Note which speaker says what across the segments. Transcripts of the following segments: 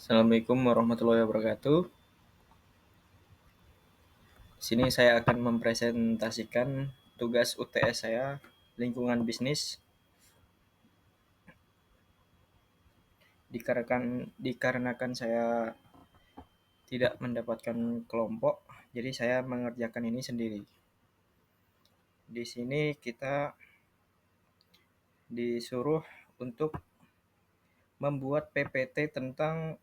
Speaker 1: Assalamualaikum warahmatullahi wabarakatuh. Di sini saya akan mempresentasikan tugas UTS saya, lingkungan bisnis. Dikarenakan saya tidak mendapatkan kelompok, jadi saya mengerjakan ini sendiri. Di sini kita disuruh untuk membuat PPT tentang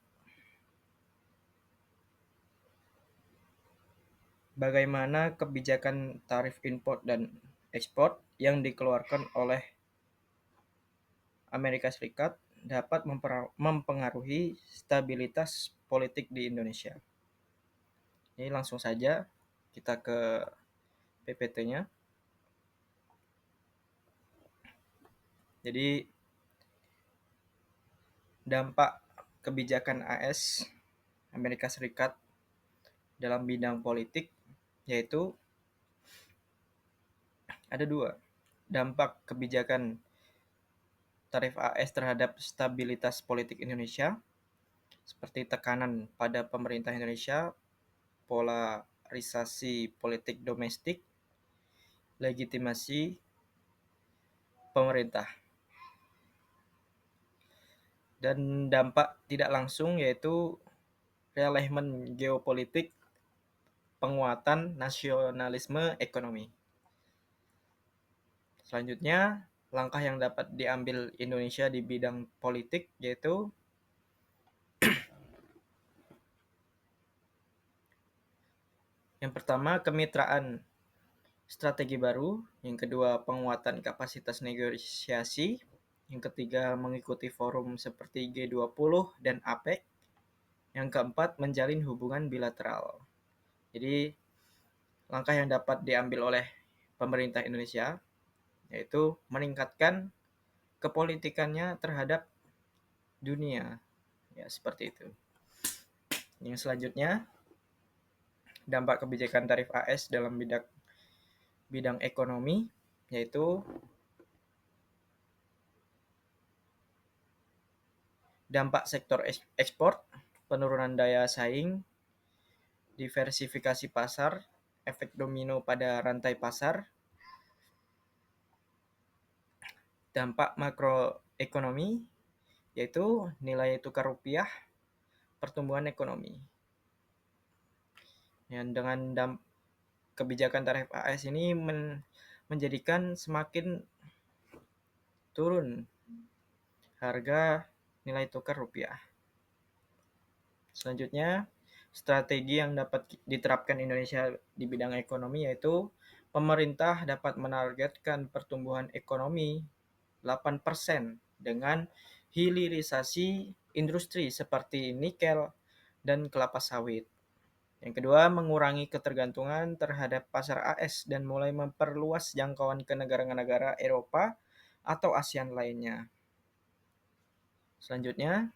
Speaker 1: bagaimana kebijakan tarif impor dan ekspor yang dikeluarkan oleh Amerika Serikat dapat mempengaruhi stabilitas politik di Indonesia. Ini langsung saja kita ke PPT-nya. Jadi dampak kebijakan AS Amerika Serikat dalam bidang politik yaitu ada dua. Dampak kebijakan tarif AS terhadap stabilitas politik Indonesia seperti tekanan pada pemerintah Indonesia, polarisasi politik domestik, legitimasi pemerintah. Dan dampak tidak langsung yaitu realignment geopolitik, penguatan nasionalisme ekonomi. Selanjutnya, langkah yang dapat diambil Indonesia di bidang politik yaitu yang pertama, kemitraan strategi baru, yang kedua, penguatan kapasitas negosiasi, yang ketiga, mengikuti forum seperti G20 dan APEC, yang keempat, menjalin hubungan bilateral. Jadi, langkah yang dapat diambil oleh pemerintah Indonesia yaitu meningkatkan kepolitikannya terhadap dunia. Ya, seperti itu. Yang selanjutnya, dampak kebijakan tarif AS dalam bidang ekonomi yaitu dampak sektor ekspor, penurunan daya saing, diversifikasi pasar, efek domino pada rantai pasar, dampak makroekonomi yaitu nilai tukar rupiah, pertumbuhan ekonomi. Dan dengan kebijakan tarif AS ini menjadikan semakin turun harga nilai tukar rupiah. Selanjutnya, strategi yang dapat diterapkan Indonesia di bidang ekonomi yaitu pemerintah dapat menargetkan pertumbuhan ekonomi 8% dengan hilirisasi industri seperti nikel dan kelapa sawit. Yang kedua, mengurangi ketergantungan terhadap pasar AS dan mulai memperluas jangkauan ke negara-negara Eropa atau ASEAN lainnya. Selanjutnya,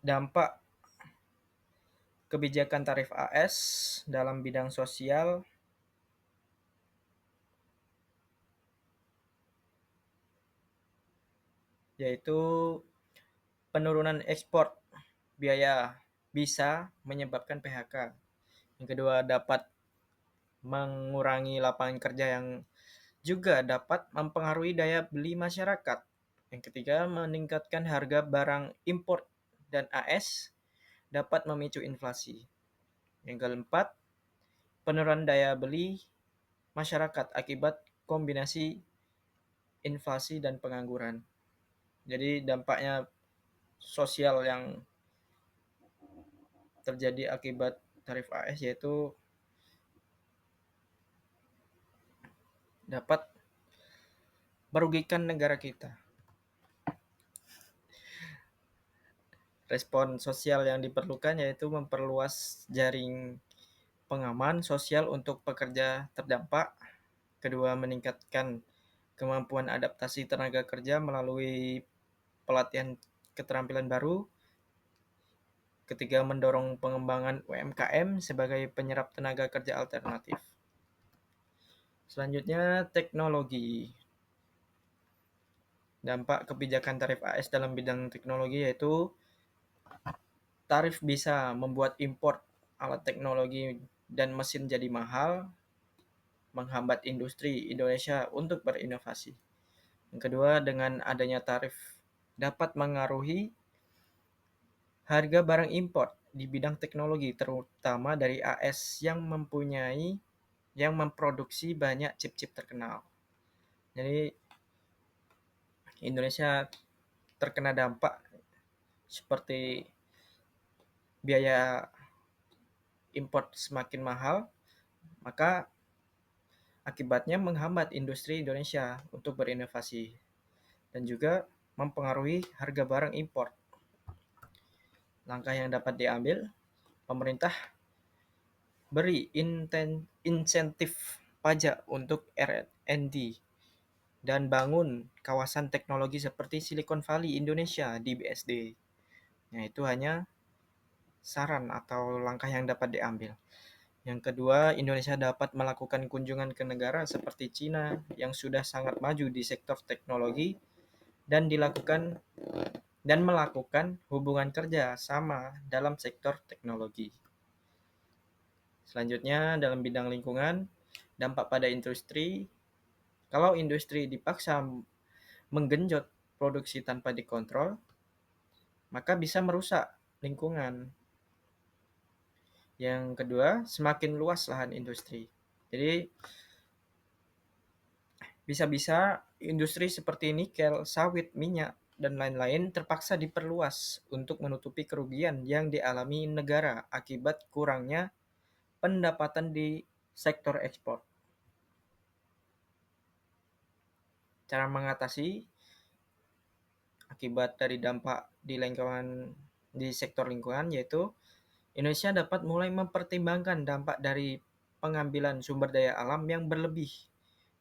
Speaker 1: dampak kebijakan tarif AS dalam bidang sosial yaitu penurunan ekspor biaya bisa menyebabkan PHK. Yang kedua, dapat mengurangi lapangan kerja yang juga dapat mempengaruhi daya beli masyarakat. Yang ketiga, meningkatkan harga barang impor dan AS dapat memicu inflasi. Yang keempat, penurunan daya beli masyarakat akibat kombinasi inflasi dan pengangguran. Jadi dampaknya sosial yang terjadi akibat tarif AS yaitu dapat merugikan negara kita. Respon sosial yang diperlukan yaitu memperluas jaring pengaman sosial untuk pekerja terdampak. Kedua, meningkatkan kemampuan adaptasi tenaga kerja melalui pelatihan keterampilan baru. Ketiga, mendorong pengembangan UMKM sebagai penyerap tenaga kerja alternatif. Selanjutnya, teknologi. Dampak kebijakan tarif AS dalam bidang teknologi yaitu tarif bisa membuat import alat teknologi dan mesin jadi mahal, menghambat industri Indonesia untuk berinovasi. Yang kedua, dengan adanya tarif dapat mengaruhi harga barang impor di bidang teknologi, terutama dari AS yang memproduksi banyak chip-chip terkenal. Jadi Indonesia terkena dampak seperti biaya import semakin mahal, maka akibatnya menghambat industri Indonesia untuk berinovasi dan juga mempengaruhi harga barang impor. Langkah yang dapat diambil, pemerintah beri insentif pajak untuk R&D dan bangun kawasan teknologi seperti Silicon Valley Indonesia di BSD. Nah, itu hanya saran atau langkah yang dapat diambil. Yang kedua, Indonesia dapat melakukan kunjungan ke negara seperti Cina yang sudah sangat maju di sektor teknologi dan melakukan hubungan kerja sama dalam sektor teknologi. Selanjutnya, dalam bidang lingkungan, dampak pada industri. Kalau industri dipaksa menggenjot produksi tanpa dikontrol, maka bisa merusak lingkungan. Yang kedua, semakin luas lahan industri. Jadi, bisa-bisa industri seperti nikel, sawit, minyak, dan lain-lain terpaksa diperluas untuk menutupi kerugian yang dialami negara akibat kurangnya pendapatan di sektor ekspor. Cara mengatasi akibat dari dampak di sektor lingkungan yaitu Indonesia dapat mulai mempertimbangkan dampak dari pengambilan sumber daya alam yang berlebih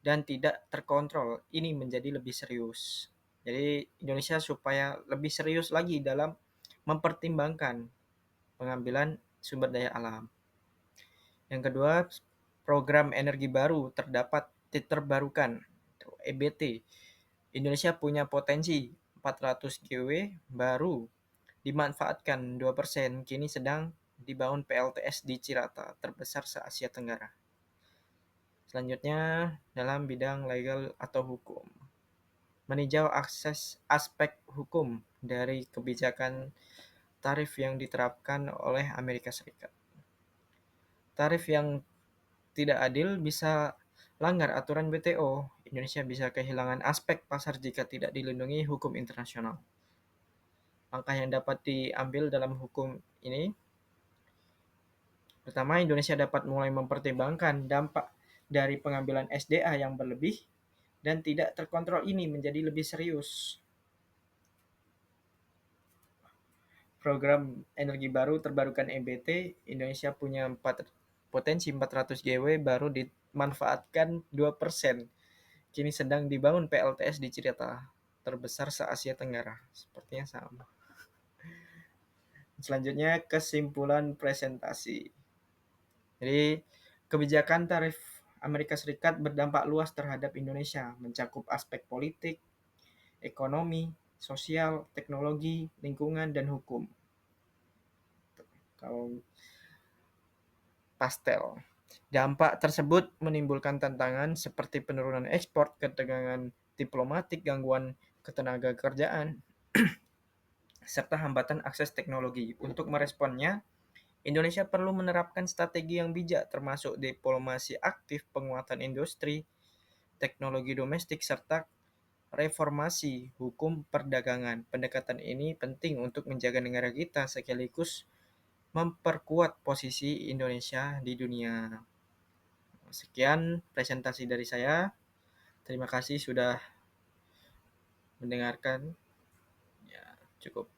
Speaker 1: dan tidak terkontrol. Ini menjadi lebih serius. Jadi Indonesia supaya lebih serius lagi dalam mempertimbangkan pengambilan sumber daya alam. Yang kedua, program energi baru terbarukan EBT. Indonesia punya potensi 400 GW baru dimanfaatkan 2%, kini sedang dibangun PLTS di Cirata, terbesar se-Asia Tenggara. Selanjutnya, dalam bidang legal atau hukum. Meninjau aspek hukum dari kebijakan tarif yang diterapkan oleh Amerika Serikat. Tarif yang tidak adil bisa langgar aturan WTO. Indonesia bisa kehilangan aspek pasar jika tidak dilindungi hukum internasional. Langkah yang dapat diambil dalam hukum ini, pertama, Indonesia dapat mulai mempertimbangkan dampak dari pengambilan SDA yang berlebih dan tidak terkontrol ini menjadi lebih serius. Program energi baru terbarukan EBT, Indonesia punya potensi 400 GW baru dimanfaatkan 2%. Kini sedang dibangun PLTS di Cirata, terbesar se-Asia Tenggara. Sepertinya sama. Selanjutnya, kesimpulan presentasi. Jadi, kebijakan tarif Amerika Serikat berdampak luas terhadap Indonesia, mencakup aspek politik, ekonomi, sosial, teknologi, lingkungan, dan hukum. Kalau pastel. Dampak tersebut menimbulkan tantangan seperti penurunan ekspor, ketegangan diplomatik, gangguan ketenaga kerjaan, serta hambatan akses teknologi. Untuk meresponnya, Indonesia perlu menerapkan strategi yang bijak termasuk diplomasi aktif, penguatan industri, teknologi domestik, serta reformasi hukum perdagangan. Pendekatan ini penting untuk menjaga negara kita sekaligus memperkuat posisi Indonesia di dunia. Sekian presentasi dari saya. Terima kasih sudah mendengarkan. Ya, cukup.